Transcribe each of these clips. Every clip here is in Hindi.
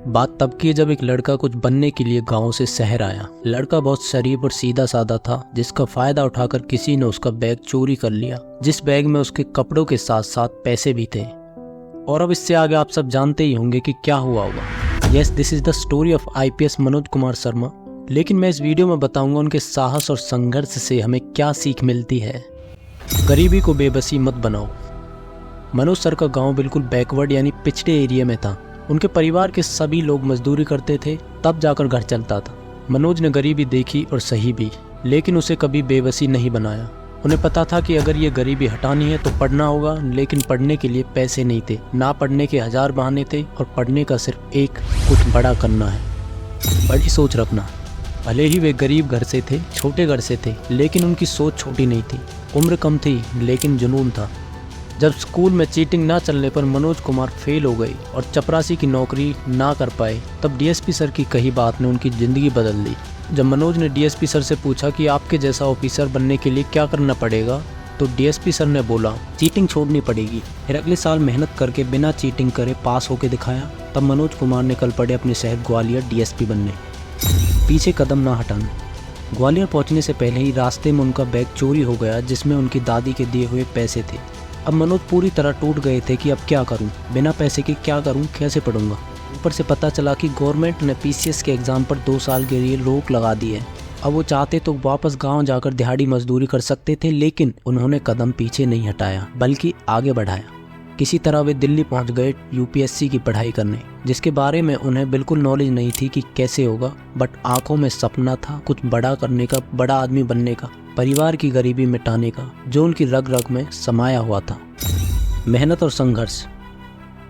बात तब की जब एक लड़का कुछ बनने के लिए गांव से शहर आया। लड़का बहुत शरीफ और सीधा साधा था, जिसका फायदा उठाकर किसी ने उसका बैग चोरी कर लिया, जिस बैग में उसके कपड़ों के साथ साथ पैसे भी थे। और अब इससे आगे आप सब जानते ही होंगे कि क्या हुआ होगा। Yes, this is the story of IPS Manoj Kumar Sharma. लेकिन मैं इस वीडियो में बताऊंगा उनके साहस और संघर्ष से हमें क्या सीख मिलती है। गरीबी को बेबसी मत बनाओ। मनोज सर का गांव बिल्कुल बैकवर्ड यानी पिछड़े एरिया में था। उनके परिवार के सभी लोग मजदूरी करते थे, तब जाकर घर चलता था। मनोज ने गरीबी देखी और सही भी, लेकिन उसे कभी बेबसी नहीं बनाया। उन्हें पता था कि अगर ये गरीबी हटानी है तो पढ़ना होगा, लेकिन पढ़ने के लिए पैसे नहीं थे। ना पढ़ने के 1000 बहाने थे और पढ़ने का सिर्फ एक, कुछ बड़ा करना है। बड़ी सोच रखना। भले ही वे गरीब घर से थे, छोटे घर से थे, लेकिन उनकी सोच छोटी नहीं थी। उम्र कम थी लेकिन जुनून था। जब स्कूल में चीटिंग ना चलने पर मनोज कुमार फेल हो गए और चपरासी की नौकरी ना कर पाए, तब DSP सर की कही बात ने उनकी ज़िंदगी बदल दी। जब मनोज ने DSP सर से पूछा कि आपके जैसा ऑफिसर बनने के लिए क्या करना पड़ेगा, तो DSP सर ने बोला चीटिंग छोड़नी पड़ेगी। फिर अगले साल मेहनत करके बिना चीटिंग करे पास होके दिखाया। तब मनोज कुमार निकल पड़े अपने शहर ग्वालियर DSP बनने। पीछे कदम ना हटाना। ग्वालियर पहुंचने से पहले ही रास्ते में उनका बैग चोरी हो गया, जिसमें उनकी दादी के दिए हुए पैसे थे। अब मनोज पूरी तरह टूट गए थे कि अब क्या करूं, बिना पैसे के क्या करूं, कैसे पढ़ूंगा। ऊपर से पता चला कि गवर्नमेंट ने PCS के एग्ज़ाम पर 2 साल के लिए रोक लगा दी है। अब वो चाहते तो वापस गांव जाकर दिहाड़ी मजदूरी कर सकते थे, लेकिन उन्होंने कदम पीछे नहीं हटाया बल्कि आगे बढ़ाया। किसी तरह वे दिल्ली पहुंच गए UPSC की पढ़ाई करने, जिसके बारे में उन्हें बिल्कुल नॉलेज नहीं थी कि कैसे होगा, बट आंखों में सपना था कुछ बड़ा करने का, बड़ा आदमी बनने का, परिवार की गरीबी मिटाने का, जो उनकी रग रग में समाया हुआ था। मेहनत और संघर्ष।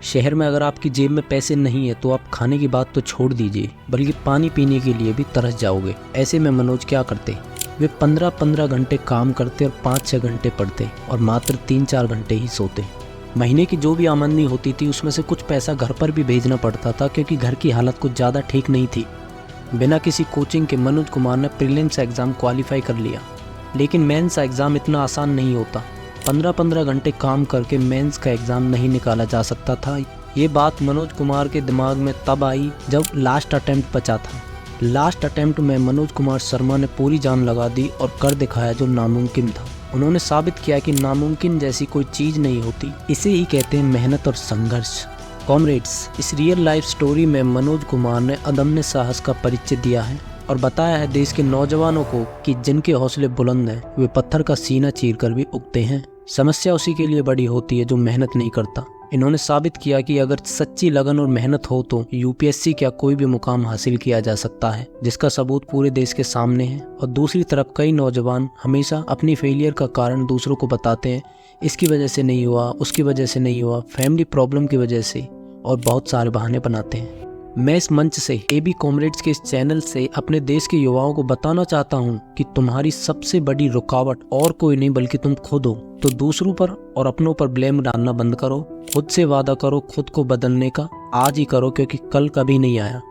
शहर में अगर आपकी जेब में पैसे नहीं है तो आप खाने की बात तो छोड़ दीजिए, बल्कि पानी पीने के लिए भी तरस जाओगे। ऐसे में मनोज क्या करते, वे 15-15 घंटे काम करते और 5-6 घंटे पढ़ते और मात्र 3-4 घंटे ही सोते। महीने की जो भी आमदनी होती थी उसमें से कुछ पैसा घर पर भी भेजना पड़ता था, क्योंकि घर की हालत कुछ ज़्यादा ठीक नहीं थी। बिना किसी कोचिंग के मनोज कुमार ने प्रीलिम्स एग्ज़ाम क्वालिफाई कर लिया, लेकिन मेंस एग्ज़ाम इतना आसान नहीं होता। 15-15 घंटे काम करके मेंस का एग्ज़ाम नहीं निकाला जा सकता था। ये बात मनोज कुमार के दिमाग में तब आई जब लास्ट अटेम्प्ट बचा था। लास्ट अटेम्प्ट में मनोज कुमार शर्मा ने पूरी जान लगा दी और कर दिखाया जो नामुमकिन था। उन्होंने साबित किया कि नामुमकिन जैसी कोई चीज़ नहीं होती। इसे ही कहते हैं मेहनत और संघर्ष। कॉमरेड्स, इस रियल लाइफ स्टोरी में मनोज कुमार ने अदम्य साहस का परिचय दिया है और बताया है देश के नौजवानों को कि जिनके हौसले बुलंद हैं वे पत्थर का सीना चीरकर भी उगते हैं। समस्या उसी के लिए बड़ी होती है जो मेहनत नहीं करता। इन्होंने साबित किया कि अगर सच्ची लगन और मेहनत हो तो UPSC क्या कोई भी मुकाम हासिल किया जा सकता है, जिसका सबूत पूरे देश के सामने है। और दूसरी तरफ कई नौजवान हमेशा अपनी फेलियर का कारण दूसरों को बताते हैं, इसकी वजह से नहीं हुआ, उसकी वजह से नहीं हुआ, फैमिली प्रॉब्लम की वजह से, और बहुत सारे बहाने बनाते हैं। मैं इस मंच से AB कॉमरेड्स के इस चैनल से अपने देश के युवाओं को बताना चाहता हूं कि तुम्हारी सबसे बड़ी रुकावट और कोई नहीं बल्कि तुम खुद हो। तो दूसरों पर और अपनों पर ब्लेम डालना बंद करो। खुद से वादा करो खुद को बदलने का। आज ही करो, क्योंकि कल कभी नहीं आया।